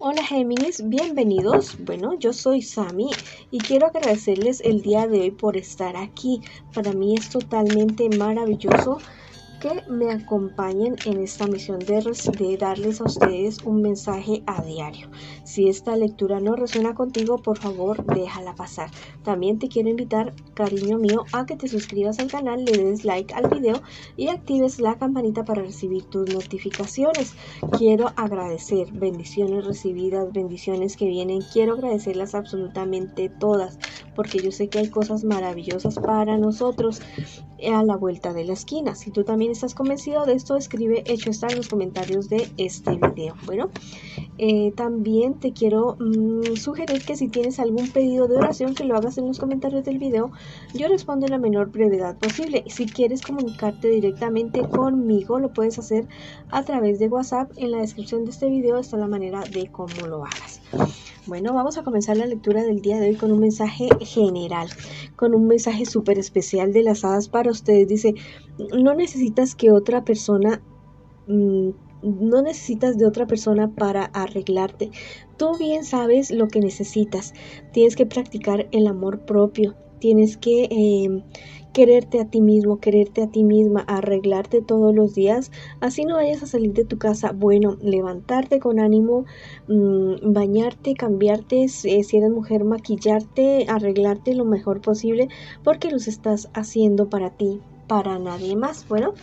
Hola Géminis, bienvenidos. Bueno, yo soy Sami y quiero agradecerles el día de hoy por estar aquí. Para mí es totalmente maravilloso que me acompañen en esta misión de darles a ustedes un mensaje a diario. Si esta lectura no resuena contigo, por favor déjala pasar. También te quiero invitar, cariño mío, a que te suscribas al canal, le des like al video y actives la campanita para recibir tus notificaciones. Quiero agradecer bendiciones recibidas, bendiciones que vienen. Quiero agradecerlas absolutamente todas, porque yo sé que hay cosas maravillosas para nosotros a la vuelta de la esquina. Si tú también estás convencido de esto, escribe hecho está en los comentarios de este video. Bueno, también te quiero sugerir que si tienes algún pedido de oración, que lo hagas en los comentarios del video. Yo respondo en la menor brevedad posible. Si quieres comunicarte directamente conmigo, lo puedes hacer a través de WhatsApp. En la descripción de este video está la manera de cómo lo hagas. Bueno, vamos a comenzar la lectura del día de hoy con un mensaje general, con un mensaje súper especial de las hadas para ustedes. Dice, no necesitas que otra persona, no necesitas de otra persona para arreglarte. Tú bien sabes lo que necesitas. Tienes que practicar el amor propio. Tienes que quererte a ti mismo, quererte a ti misma, arreglarte todos los días, así no vayas a salir de tu casa. Bueno, levantarte con ánimo, bañarte, cambiarte, si eres mujer, maquillarte, arreglarte lo mejor posible, porque los estás haciendo para ti, para nadie más. Bueno.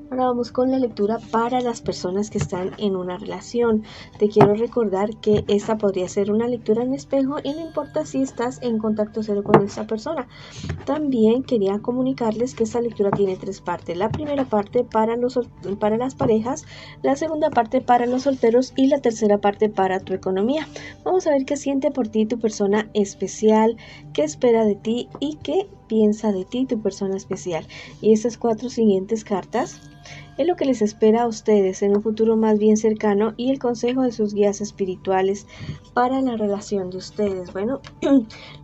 Ahora vamos con la lectura para las personas que están en una relación. Te quiero recordar que esta podría ser una lectura en espejo y no importa si estás en contacto cero con esta persona. También quería comunicarles que esta lectura tiene tres partes. La primera parte para las parejas, la segunda parte para los solteros y la tercera parte para tu economía. Vamos a ver qué siente por ti tu persona especial, qué espera de ti y qué piensa de ti tu persona especial. Y estas cuatro siguientes cartas es lo que les espera a ustedes en un futuro más bien cercano y el consejo de sus guías espirituales para la relación de ustedes. Bueno,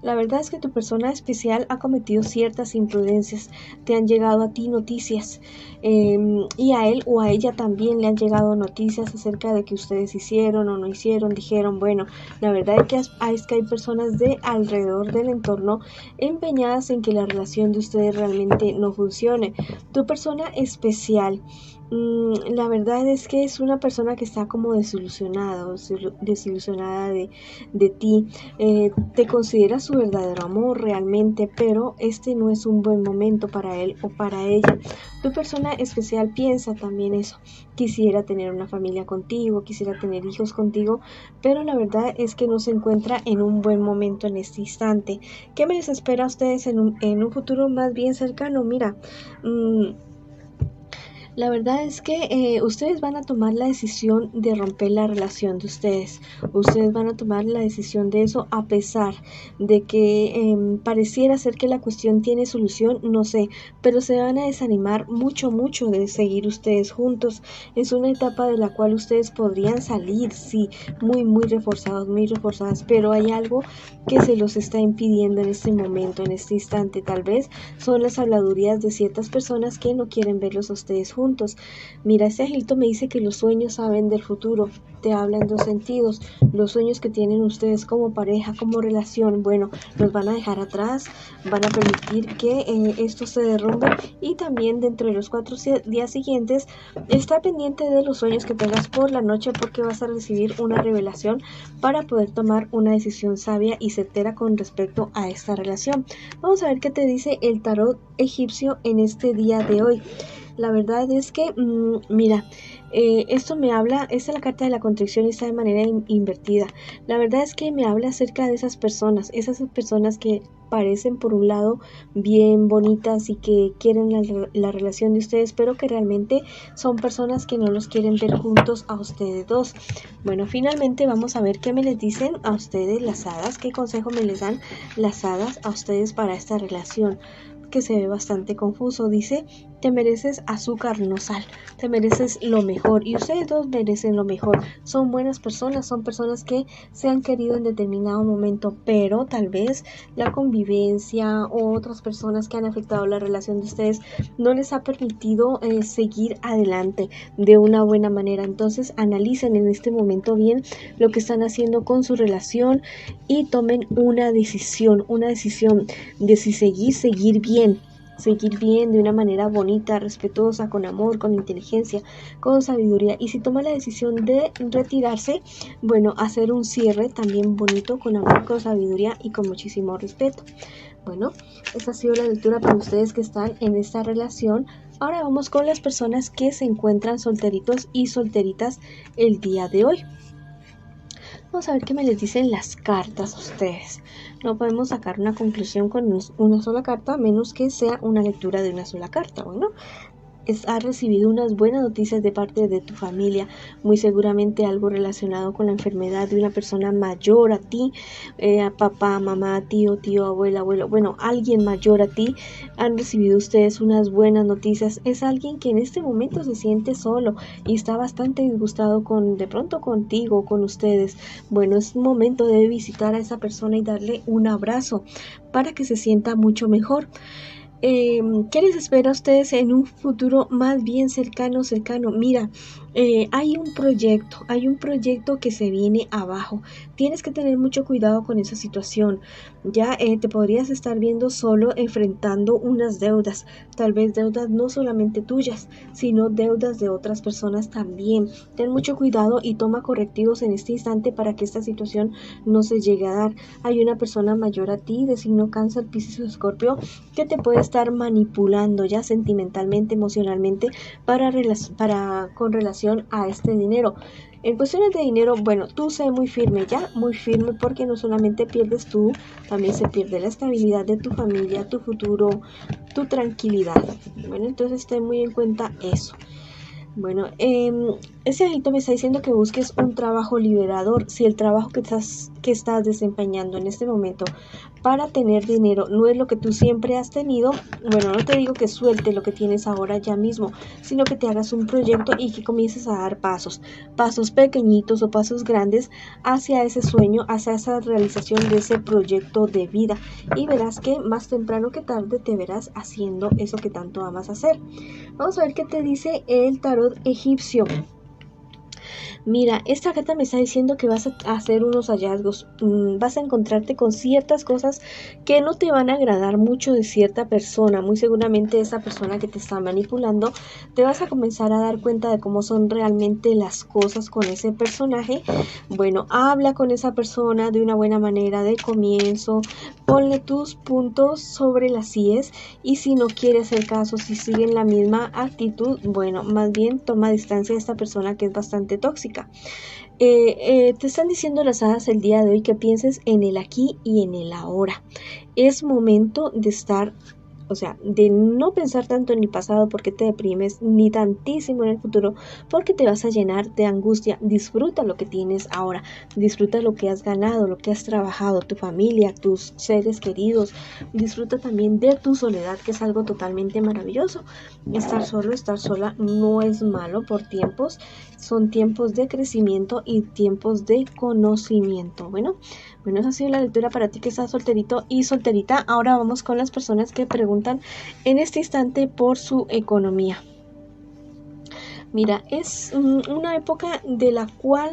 la verdad es que tu persona especial ha cometido ciertas imprudencias. Te han llegado a ti noticias y a él o a ella también le han llegado noticias acerca de que ustedes hicieron o no hicieron, dijeron. Bueno, la verdad es que hay personas de alrededor del entorno empeñadas en que la relación de ustedes realmente no funcione. Tu persona especial, la verdad es que es una persona que está como desilusionada de ti. Te considera su verdadero amor realmente, pero este no es un buen momento para él o para ella. Tu persona especial piensa también eso. Quisiera tener una familia contigo, quisiera tener hijos contigo, pero la verdad es que no se encuentra en un buen momento en este instante. ¿Qué me les espera a ustedes en un futuro más bien cercano? Mira, la verdad es que ustedes van a tomar la decisión de romper la relación de ustedes. Ustedes van a tomar la decisión de eso a pesar de que pareciera ser que la cuestión tiene solución, no sé, pero se van a desanimar mucho de seguir ustedes juntos. Es una etapa de la cual ustedes podrían salir, sí, muy reforzadas, pero hay algo que se los está impidiendo en este momento, en este instante. Tal vez son las habladurías de ciertas personas que no quieren verlos a ustedes juntos. Mira, este angelito me dice que los sueños saben del futuro. Te habla en dos sentidos. Los sueños que tienen ustedes como pareja, como relación, bueno, los van a dejar atrás, van a permitir que esto se derrumbe, y también dentro de los 4 días siguientes está pendiente de los sueños que tengas por la noche, porque vas a recibir una revelación para poder tomar una decisión sabia y certera con respecto a esta relación. Vamos a ver qué te dice el tarot egipcio en este día de hoy. La verdad es que, mira, esto me habla, esta es la carta de la contrición y está de manera invertida. La verdad es que me habla acerca de esas personas que parecen por un lado bien bonitas y que quieren la relación de ustedes, pero que realmente son personas que no los quieren ver juntos a ustedes dos. Bueno, finalmente vamos a ver qué me les dicen a ustedes las hadas, qué consejo me les dan las hadas a ustedes para esta relación, que se ve bastante confuso. Dice te mereces azúcar, no sal, te mereces lo mejor y ustedes dos merecen lo mejor. Son buenas personas, son personas que se han querido en determinado momento, pero tal vez la convivencia o otras personas que han afectado la relación de ustedes no les ha permitido seguir adelante de una buena manera. Entonces analicen en este momento bien lo que están haciendo con su relación y tomen una decisión de si seguir bien de una manera bonita, respetuosa, con amor, con inteligencia, con sabiduría. Y si toma la decisión de retirarse, bueno, hacer un cierre también bonito, con amor, con sabiduría y con muchísimo respeto. Bueno, esta ha sido la lectura para ustedes que están en esta relación. Ahora vamos con las personas que se encuentran solteritos y solteritas el día de hoy. Vamos a ver qué me les dicen las cartas a ustedes. No podemos sacar una conclusión con una sola carta, a menos que sea una lectura de una sola carta. Bueno, has recibido unas buenas noticias de parte de tu familia, muy seguramente algo relacionado con la enfermedad de una persona mayor a ti, papá, mamá, tío, abuela, abuelo, bueno, alguien mayor a ti. Han recibido ustedes unas buenas noticias. Es alguien que en este momento se siente solo y está bastante disgustado de pronto contigo, con ustedes. Bueno, es momento de visitar a esa persona y darle un abrazo para que se sienta mucho mejor. ¿Qué les espera a ustedes en un futuro más bien cercano? Mira, hay un proyecto que se viene abajo. Tienes que tener mucho cuidado con esa situación. Ya te podrías estar viendo solo enfrentando unas deudas, tal vez deudas no solamente tuyas, sino deudas de otras personas también. Ten mucho cuidado y toma correctivos en este instante para que esta situación no se llegue a dar. Hay una persona mayor a ti de signo Cáncer, Piscis o Escorpio que te puede estar manipulando ya sentimentalmente, emocionalmente con relación a este dinero. En cuestiones de dinero, bueno, tú sé muy firme, porque no solamente pierdes tú, también se pierde la estabilidad de tu familia, tu futuro, tu tranquilidad. Bueno, entonces ten muy en cuenta eso. Bueno, ese angelito me está diciendo que busques un trabajo liberador. Si el trabajo que estás desempeñando en este momento para tener dinero no es lo que tú siempre has tenido, bueno, no te digo que suelte lo que tienes ahora ya mismo, sino que te hagas un proyecto y que comiences a dar pasos pequeñitos o pasos grandes hacia ese sueño, hacia esa realización de ese proyecto de vida, y verás que más temprano que tarde te verás haciendo eso que tanto amas hacer. Vamos a ver qué te dice el tarot egipcio. Mira, esta carta me está diciendo que vas a hacer unos hallazgos, vas a encontrarte con ciertas cosas que no te van a agradar mucho de cierta persona. Muy seguramente esa persona que te está manipulando, te vas a comenzar a dar cuenta de cómo son realmente las cosas con ese personaje. Bueno, habla con esa persona de una buena manera de comienzo, ponle tus puntos sobre las IES, y si no quiere hacer caso, si sigue en la misma actitud, bueno, más bien toma distancia de esta persona que es bastante tóxica. Te están diciendo las hadas el día de hoy que pienses en el aquí y en el ahora. Es momento de estar, o sea, de no pensar tanto en el pasado porque te deprimes, ni tantísimo en el futuro porque te vas a llenar de angustia. Disfruta lo que tienes ahora, disfruta lo que has ganado, lo que has trabajado, tu familia, tus seres queridos. Disfruta también de tu soledad, que es algo totalmente maravilloso. Estar solo, estar sola no es malo por tiempos, son tiempos de crecimiento y tiempos de conocimiento. Bueno, esa ha sido la lectura para ti que estás solterito y solterita. Ahora vamos con las personas que preguntan en este instante por su economía. Mira, es una época de la cual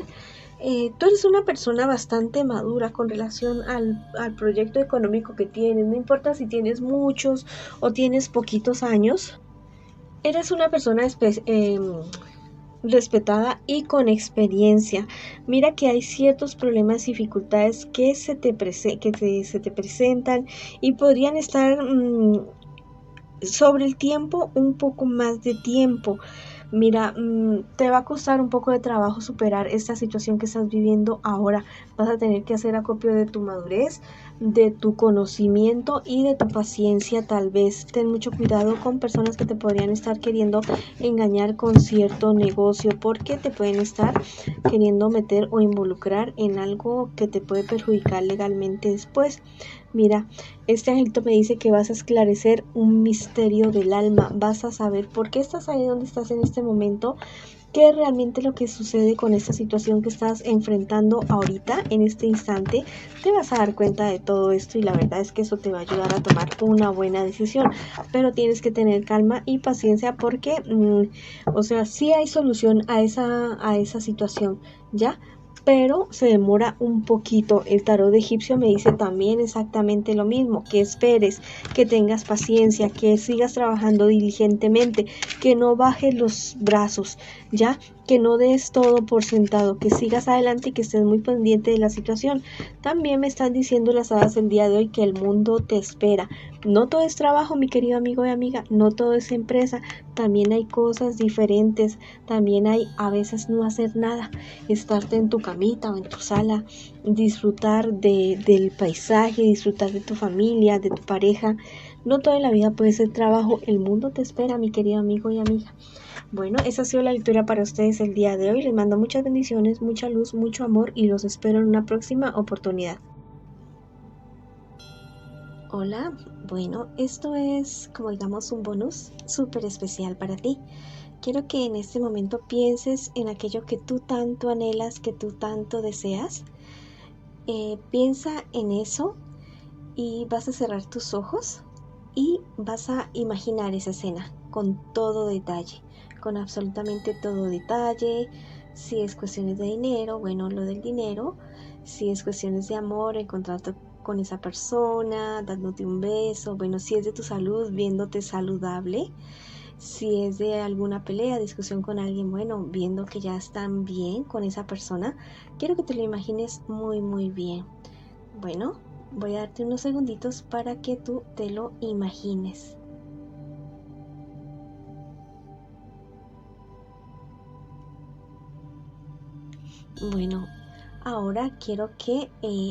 tú eres una persona bastante madura con relación al proyecto económico que tienes. No importa si tienes muchos o tienes poquitos años. Eres una persona respetada y con experiencia. Mira que hay ciertos problemas y dificultades que se te presentan y podrían estar sobre el tiempo, un poco más de tiempo. Mira, te va a costar un poco de trabajo superar esta situación que estás viviendo ahora. Vas a tener que hacer acopio de tu madurez, de tu conocimiento y de tu paciencia. Tal vez ten mucho cuidado con personas que te podrían estar queriendo engañar con cierto negocio, porque te pueden estar queriendo meter o involucrar en algo que te puede perjudicar legalmente después. Mira, este angelito me dice que vas a esclarecer un misterio del alma, vas a saber por qué estás ahí donde estás en este momento, qué es realmente lo que sucede con esta situación que estás enfrentando ahorita, en este instante. Te vas a dar cuenta de todo esto y la verdad es que eso te va a ayudar a tomar una buena decisión, pero tienes que tener calma y paciencia porque, o sea, sí hay solución a esa situación, ¿ya? Pero se demora un poquito. El tarot egipcio me dice también exactamente lo mismo, que esperes, que tengas paciencia, que sigas trabajando diligentemente, que no bajes los brazos, ya, que no des todo por sentado, que sigas adelante y que estés muy pendiente de la situación. También me están diciendo las hadas el día de hoy que el mundo te espera. No todo es trabajo, mi querido amigo y amiga, no todo es empresa, también hay cosas diferentes, también hay a veces no hacer nada, estarte en tu camita o en tu sala, disfrutar del paisaje, disfrutar de tu familia, de tu pareja. No toda la vida puede ser trabajo, el mundo te espera, mi querido amigo y amiga. Bueno, esa ha sido la lectura para ustedes el día de hoy. Les mando muchas bendiciones, mucha luz, mucho amor y los espero en una próxima oportunidad. Hola, bueno, esto es como digamos un bonus súper especial para ti. Quiero que en este momento pienses en aquello que tú tanto anhelas, que tú tanto deseas. Piensa en eso y vas a cerrar tus ojos y vas a imaginar esa escena con todo detalle, con absolutamente todo detalle. Si es cuestiones de dinero, bueno, lo del dinero. Si es cuestiones de amor, encontrarte con esa persona, dándote un beso, bueno, si es de tu salud, viéndote saludable. Si es de alguna pelea, discusión con alguien, bueno, viendo que ya están bien con esa persona, quiero que te lo imagines muy, muy bien. Bueno, voy a darte unos segunditos para que tú te lo imagines. Bueno, ahora quiero que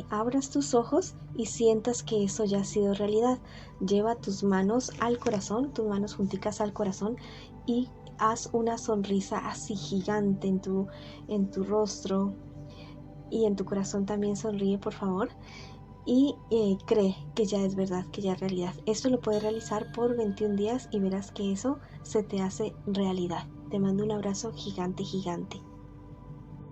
abras tus ojos y sientas que eso ya ha sido realidad. Lleva tus manos al corazón, tus manos junticas al corazón y haz una sonrisa así gigante en tu rostro y en tu corazón también sonríe, por favor. Y cree que ya es verdad, que ya es realidad. Esto lo puedes realizar por 21 días y verás que eso se te hace realidad. Te mando un abrazo gigante, gigante.